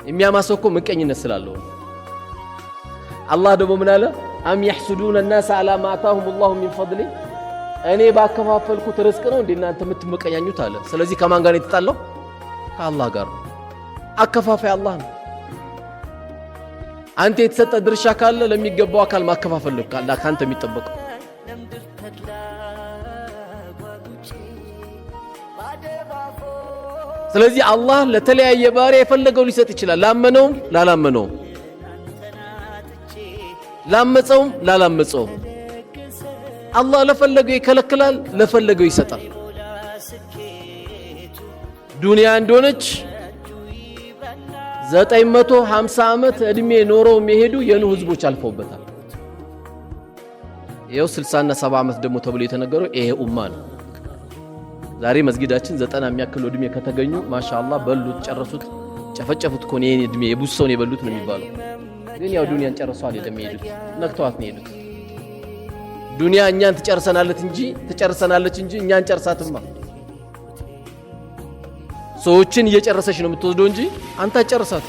የሚያማሰው እኮ ምቀኝነት ስላለው አላህ ደግሞ ምን አለ አም يحسدون الناس على ما آتاهم الله من فضله እኔ ባከፋፈልኩት ርዝቅ ነው እንደናንተ የምትመቀኛኙት አለ ስለዚህ ከማን ጋር የተጣለው ከአላህ ጋር አከፋፋይ አላህ ነው አንተ የተሰጠ ድርሻ ካለ ለሚገባው አካል ማከፋፈል ነው ካለ ካንተ የሚጠበቀው ስለዚህ አላህ ለተለያየ ባሪያ የፈለገው ሊሰጥ ይችላል ላመነው ላላመነው ላመፀው ላላመፀው አላህ ለፈለገው ይከለክላል ለፈለገው ይሰጣል ዱንያ እንደሆነች 950 ዓመት እድሜ ኖረው የሚሄዱ የኑህ ህዝቦች አልፈውበታል ይሄው 60 እና 70 ዓመት ደግሞ ተብሎ የተነገረው ይሄ ኡማ ነው ዛሬ መስጊዳችን 90 የሚያክል እድሜ ከተገኙ ማሻአላህ በሉት ጨረሱት ጨፈጨፉት ኮኔ እድሜ የቡሰውን የበሉት ነው የሚባለው ግን ያው ዱንያን ጨርሰው አይደለም የሚሄዱት ነክተዋት ነው የሚሄዱት ዱንያ እኛን ትጨርሰናለች እንጂ እኛን ጨርሳትማ ሰዎችን እየጨረሰች ነው የምትወስደው እንጂ አንተ አጨርሳት